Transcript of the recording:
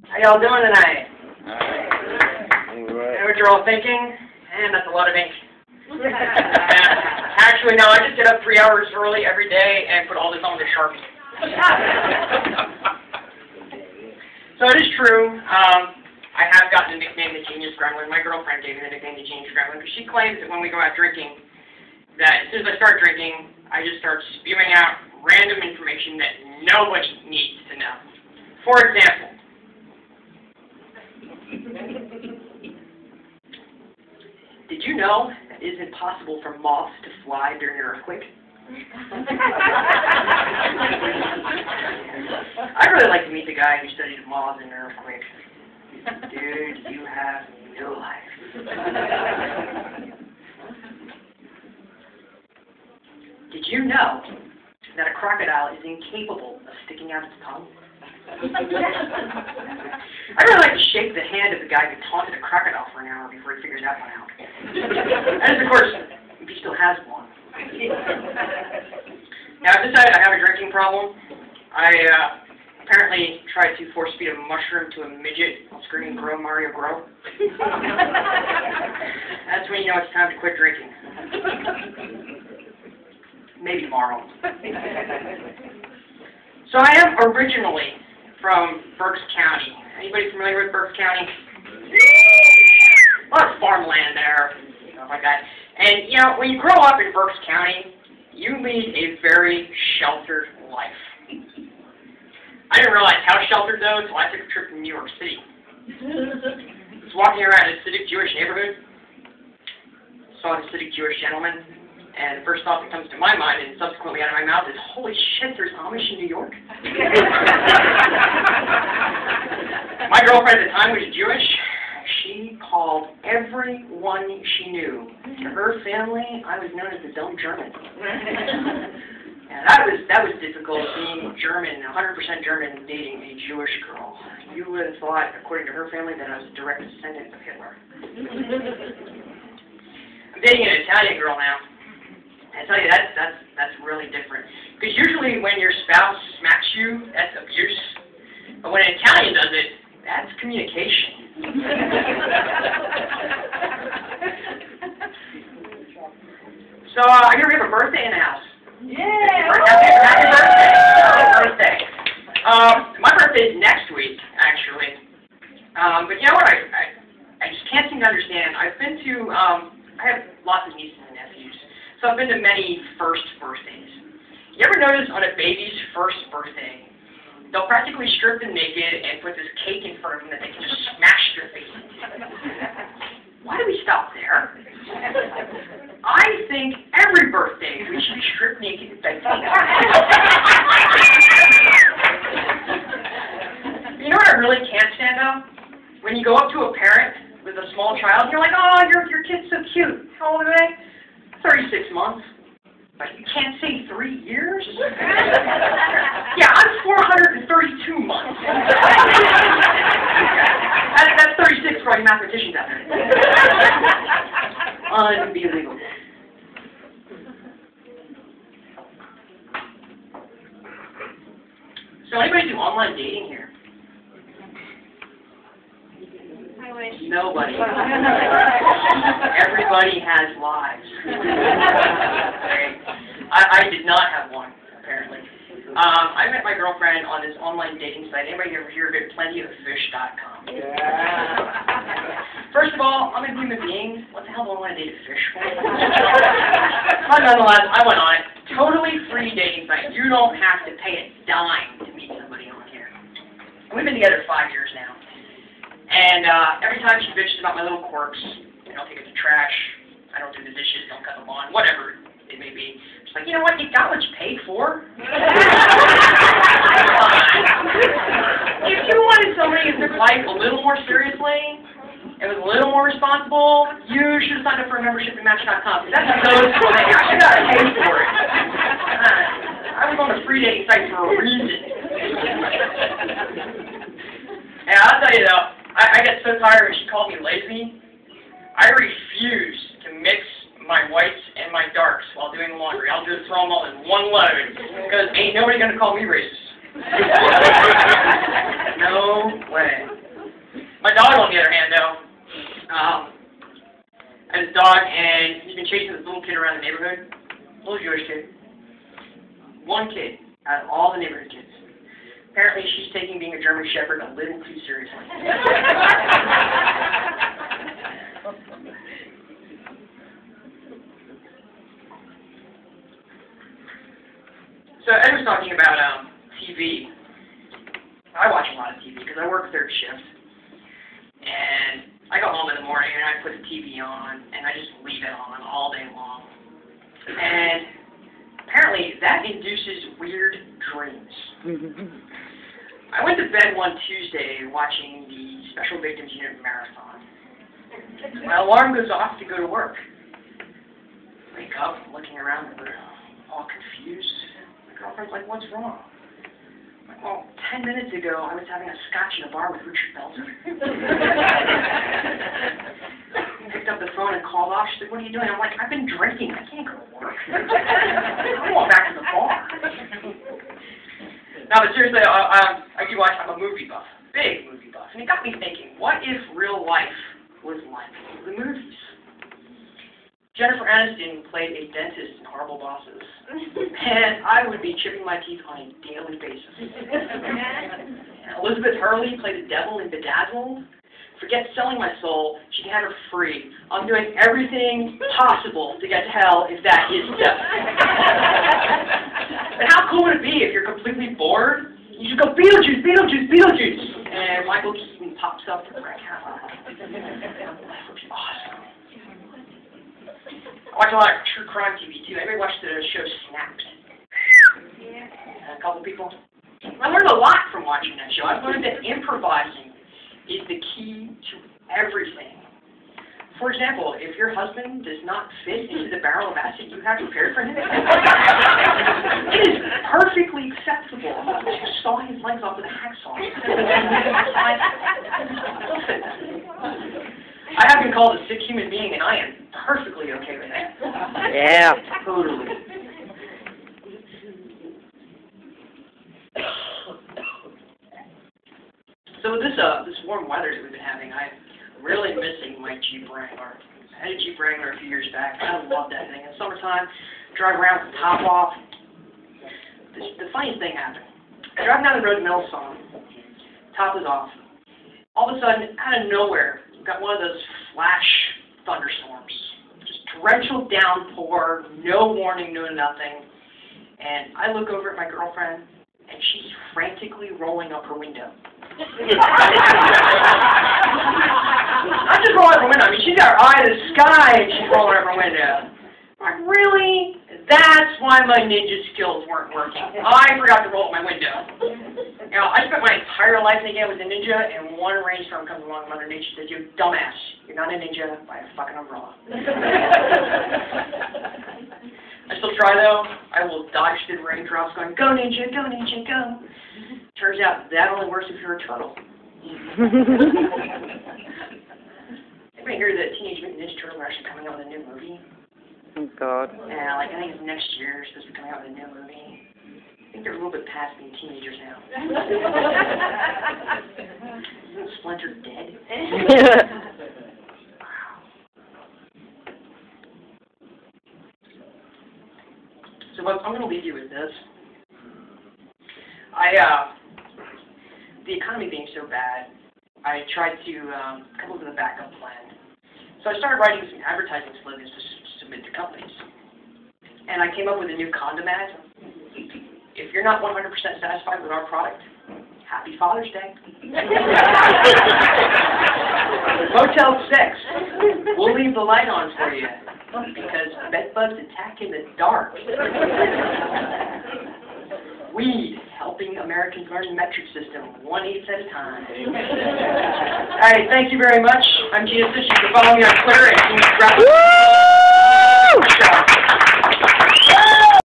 How y'all doing tonight? Alright. I know what you're all thinking, and that's a lot of ink. Actually, no, I just get up 3 hours early every day and put all this on with a Sharpie. So it is true, I have gotten the nickname the Genius Gremlin. My girlfriend gave me the nickname the Genius Gremlin because she claims that when we go out drinking, that as soon as I start drinking, I just start spewing out random information that nobody needs to know. For example, did you know that it is impossible for moths to fly during an earthquake? I'd really like to meet the guy who studied moths in an earthquake. Dude, you have no life. Did you know that a crocodile is incapable of sticking out its tongue? I'd really like to shake the hand of the guy who taunted a crocodile for an hour before he figures that one out. And of course, if he still has one. Now, I've decided I have a drinking problem. I apparently tried to force feed a mushroom to a midget while screaming, "Grow, Mario, grow." That's when you know it's time to quit drinking. Maybe tomorrow. So I am originally from Berks County. Anybody familiar with Berks County? A lot of farmland there, stuff like that. And, you know, when you grow up in Berks County, you lead a very sheltered life. I didn't realize how sheltered, though, until I took a trip to New York City. I was walking around a Hasidic Jewish neighborhood, saw a Hasidic Jewish gentleman, and the first thought that comes to my mind, and subsequently out of my mouth, is, holy shit, there's Amish in New York? My girlfriend at the time was Jewish. She called everyone she knew. To her family, I was known as the dumb German. And that was difficult, being German, 100% German, dating a Jewish girl. You would have thought, according to her family, that I was a direct descendant of Hitler. I'm dating an Italian girl now. I tell you, that's really different. Because usually when your spouse smacks you, that's abuse. But when an Italian does it, that's communication. So I hear we have a birthday in the house. Yeah! Happy birthday! Happy birthday! My birthday is next week, actually. But you know what? I just can't seem to understand. I've been to I have lots of nieces and nephews. So I've been to many first birthdays. You ever notice on a baby's first birthday, they'll practically strip them naked and put this cake in front of them that they can just smash their face into? Why do we stop there? I think every birthday we should be stripped naked and begged. You know what I really can't stand though? When you go up to a parent with a small child, and you're like, "Oh, your kid's so cute. How old are they?" 36 months. But you can't say 3 years? Yeah, I'm 432 months. That's 36 for all you mathematicians out there. Unbelievable. So anybody do online dating here? I wish. Nobody. Everybody has lives. I did not have one, apparently. I met my girlfriend on this online dating site. Anybody ever hear of it? Plentyoffish.com. First of all, I'm a human being. What the hell do I want to date a fish for? But nonetheless, I went on it. Totally free dating site. You don't have to pay a dime to meet somebody on here. And we've been together 5 years now. And every time she bitches about my little quirks, I don't take it to trash, I don't do the dishes, don't cut the lawn, whatever it may be. She's like, you know what, you got what you paid for. If you wanted somebody who took life a little more seriously, and was a little more responsible, you should have signed up for a membership at Match.com. That's so funny. I should have paid for it. I was on a free dating site for a reason. And I'll tell you though, I get so tired when she called me lazy. I refuse to mix my whites and my darks while doing laundry. I'll just throw them all in one load because ain't nobody going to call me racist. No way. My dog, on the other hand, though, I had a dog, and he's been chasing this little kid around the neighborhood, little Jewish kid. One kid out of all the neighborhood kids. Apparently, she's taking being a German Shepherd a little too seriously. So Ed was talking about TV. I watch a lot of TV because I work third shift. And I go home in the morning and I put the TV on and I just leave it on all day long. And apparently that induces weird dreams. I went to bed one Tuesday watching the Special Victims Unit Marathon. My alarm goes off to go to work. Wake up, looking around the room, all confused. My girlfriend's like, "What's wrong?" I'm like, "Well, 10 minutes ago I was having a scotch in a bar with Richard Belzer." I picked up the phone and called off. She's like, "What are you doing?" I'm like, "I've been drinking. I can't go to work. I'm going back to the bar." No, but seriously, I do watch. I'm a movie buff, big movie buff, and it got me thinking: what if real life was like the movies? Jennifer Aniston played a dentist in Horrible Bosses, and I would be chipping my teeth on a daily basis. Elizabeth Hurley played the devil in Bedazzled. Forget selling my soul; she can have it free. I'm doing everything possible to get to hell if that is so. And how cool would it be if you're completely bored? You just go, "Beetlejuice, Beetlejuice, Beetlejuice," and Michael Keaton pops up to the wreck. That would be awesome. I watch a lot of true crime TV too. Anybody watch the show Snapped? Yeah. A couple people. I learned a lot from watching that show. I've learned that improvising is the key to everything. For example, if your husband does not fit into the barrel of acid you have prepared for him, it is perfectly acceptable to saw his legs off with a hacksaw. I have been called a sick human being, and I am perfectly okay with that. Yeah. Totally. So with this warm weather that we've been having, I'm really missing my Jeep Wrangler. I had a Jeep Wrangler a few years back. I love that thing. In the summertime, drive around with the top off. The funniest thing happened. Driving down the road in Millsong, top is off. All of a sudden, out of nowhere, got one of those flash thunderstorms. Just torrential downpour, no warning, no nothing. And I look over at my girlfriend, and she's frantically rolling up her window. Not just rolling up her window. I mean, she's got her eye to the sky, and she's rolling up her window. I'm like, really? That's why my ninja skills weren't working. I forgot to roll up my window. You know, I spent my entire life in the game with a ninja, and one rainstorm comes along, Mother Nature says, "You dumbass, you're not a ninja, buy a fucking umbrella." I still try, though. I will dodge the raindrops going, "Go ninja, go ninja, go." Turns out that only works if you're a turtle. Anybody hear that Teenage Mutant Ninja Turtles are actually coming out with a new movie? Oh, God. Yeah, like I think it's next year. They're supposed to be coming out with a new movie. I think they're a little bit past being teenagers now. Isn't Splinter dead? Wow. So I'm going to leave you with this. The economy being so bad, I tried to come up with a backup plan. So I started writing some advertising slogans to submit to companies. And I came up with a new condom ad. If you're not 100% satisfied with our product, happy Father's Day. Motel 6. We'll leave the light on for you because bedbugs attack in the dark. Weed, helping Americans learn the metric system, 1/8 at a time. All right, thank you very much. I'm Jesus. You can follow me on Twitter at Woo!